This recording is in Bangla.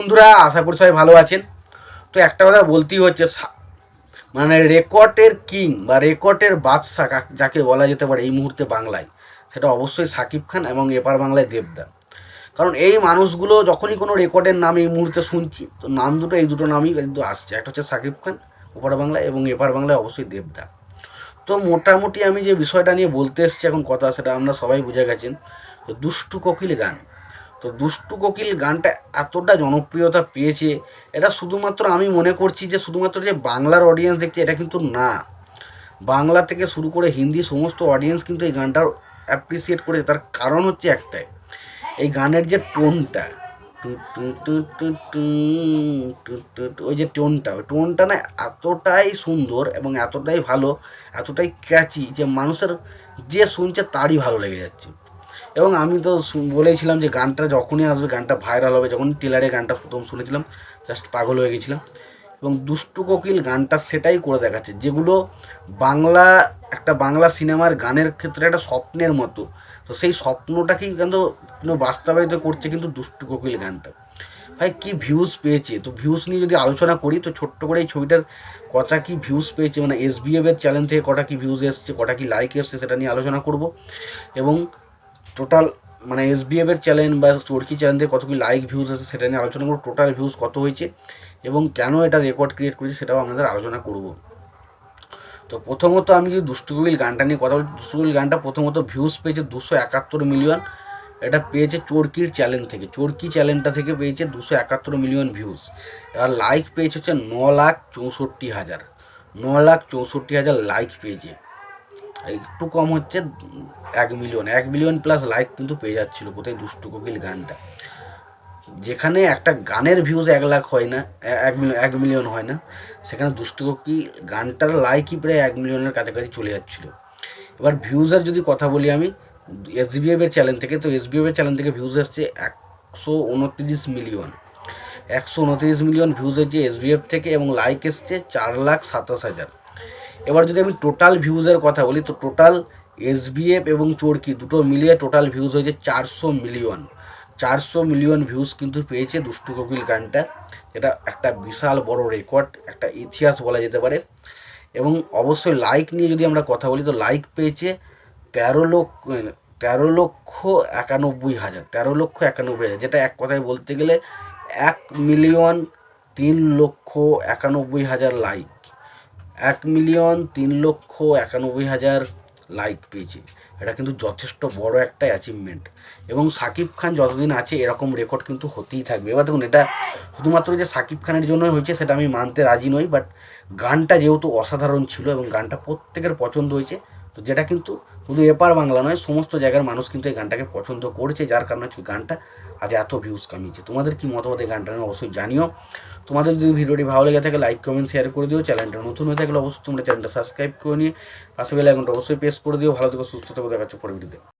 বন্ধুরা, আশা করি সবাই ভালো আছেন। তো একটা কথা বলতেই হচ্ছে, মানে রেকর্ডের কিং বা রেকর্ডের বাদশা যাকে বলা যেতে পারে এই মুহূর্তে বাংলায়, সেটা অবশ্যই সাকিব খান এবং এপার বাংলায় দেবদা। কারণ এই মানুষগুলো যখনই কোনো রেকর্ডের নাম এই মুহূর্তে শুনছি, তো নাম দুটো এই দুটো নামই কিন্তু আসছে। একটা হচ্ছে সাকিব খান ওপার বাংলায়, এবং এপার বাংলায় অবশ্যই দেবদা। তো মোটামুটি আমি যে বিষয়টা নিয়ে বলতে এসেছি এখন কথা, সেটা আমরা সবাই বুঝে গেছেন। তো দুষ্টু কোকিল গান, তো দুষ্টু কোকিল গানটা এতটা জনপ্রিয়তা পেয়েছে, এটা শুধুমাত্র আমি মনে করছি যে শুধুমাত্র যে বাংলার অডিয়েন্স দেখছে এটা কিন্তু না, বাংলা থেকে শুরু করে হিন্দি সমস্ত অডিয়েন্স কিন্তু এই গানটার অ্যাপ্রিসিয়েট করেছে। তার কারণ হচ্ছে একটাই, এই গানের যে টোনটা, ওই যে টোনটা, ওই টোনটা না এতটাই সুন্দর এবং এতটাই ভালো, এতটাই ক্যাচি যে মানুষের যে শুনছে তারই ভালো লেগে যাচ্ছে। এবং আমি তো বলেছিলাম যে গানটা যখনই আসবে গানটা ভাইরাল হবে। যখন টেলারে গানটা প্রথম শুনেছিলাম জাস্ট পাগল হয়ে গেছিলাম। এবং দুষ্টু কোকিল গানটা সেটাই করে দেখাচ্ছে, যেগুলো বাংলা, একটা বাংলা সিনেমার গানের ক্ষেত্রে একটা স্বপ্নের মতো। তো সেই স্বপ্নটাকেই কিন্তু বাস্তবায়িত করছে কিন্তু দুষ্টু কোকিল গানটা। ভাই কি ভিউজ পেয়েছে! তো ভিউজ নিয়ে যদি আলোচনা করি, তো ছোট্ট করে এই ছবিটার কটা কি ভিউজ পেয়েছে, মানে SBF এর চ্যানেল থেকে কটা কি ভিউজ এসছে, কটা কি লাইক এসছে, সেটা নিয়ে আলোচনা করব। এবং টোটাল মানে SBF এর চ্যানেল বা চরকি চ্যানেল থেকে কত কি লাইক ভিউজ আছে সেটা নিয়ে আলোচনা করব। টোটাল ভিউজ কত হয়েছে এবং কেন এটা রেকর্ড ক্রিয়েট করেছে সেটাও আমাদের আলোচনা করব। তো প্রথমত আমি যদি দুষ্টু কোকিল গানটা নিয়ে কথা বলি, দুষ্টু কোকিল গানটা প্রথমত ভিউজ পেয়েছে 271 মিলিয়ন। এটা পেয়েছে চরকির চ্যানেল থেকে, চরকি চ্যানেলটা থেকে পেয়েছে 271 মিলিয়ন ভিউজ। এবার লাইক পেয়েছে হচ্ছে 9,64,000, 9,64,000 লাইক পেয়েছে। একটু কম হচ্ছে 1 মিলিয়ন, 1 মিলিয়ন প্লাস লাইক কিন্তু পেয়ে যাচ্ছিল কোথায় দুষ্টু কোকিল গানটা। যেখানে একটা গানের ভিউজ 1 লাখ হয় না, 1 মিলিয়ন হয় না, সেখানে দুষ্টু কোকিল গানটার লাইকই প্রায় 1 মিলিয়নের কাছাকাছি চলে যাচ্ছিল। এবার ভিউজের যদি কথা বলি আমি SBF এর চ্যানেল থেকে, তো SBF এর চ্যানেল থেকে ভিউজ এসছে 129 মিলিয়ন, 129 মিলিয়ন ভিউজ হচ্ছে SBF থেকে, এবং লাইক এসছে 4,27,000। এবার যদি আমি টোটাল ভিউজের কথা বলি, তো টোটাল SBF এবং চরকি দুটো মিলিয়ে টোটাল ভিউজ হয়েছে 400 মিলিয়ন। 400 মিলিয়ন ভিউজ কিন্তু পেয়েছে দুষ্টু কোকিল গানটা। এটা একটা বিশাল বড় রেকর্ড, একটা ইতিহাস বলা যেতে পারে। এবং অবশ্যই লাইক নিয়ে যদি আমরা কথা বলি, তো লাইক পেয়েছে 13,91,000, 13,91,000, যেটা এক কথায় বলতে গেলে 1,03,91,000 লাইক, 1,03,91,000 লাইক পেয়েছে। এটা কিন্তু যথেষ্ট বড় একটা অ্যাচিভমেন্ট। এবং সাকিব খান যতদিন আছে এরকম রেকর্ড কিন্তু হতেই থাকবে। এবার দেখুন, এটা শুধুমাত্র যে সাকিব খানের জন্য হয়েছে সেটা আমি মানতে রাজি নই, বাট গানটা যেহেতু অসাধারণ ছিল এবং গানটা প্রত্যেকের পছন্দ হয়েছে, তো যেটা কিন্তু শুধু এপার বাংলা নয়, সমস্ত জায়গার মানুষ কিন্তু এই গানটাকে পছন্দ করেছে, যার কারণে গানটা আজ এত ভিউজ কামিয়েছে। তোমাদের কি মতামত এই গানটা নিয়ে অবশ্যই জানিও। তোমাদের যদি ভিডিওটি ভালো লেগে থাকে লাইক কমেন্ট শেয়ার করে দিও। চ্যানেলটা নতুন হয়ে থাকলে অবশ্যই তোমরা চ্যানেলটা সাবস্ক্রাইব করে নিয়ে পাশে বেল আইকনটা অবশ্যই প্রেস করে দিও। ভালো থেকো, সুস্থ থেকো, দেখা হচ্ছে পরের ভিডিওতে।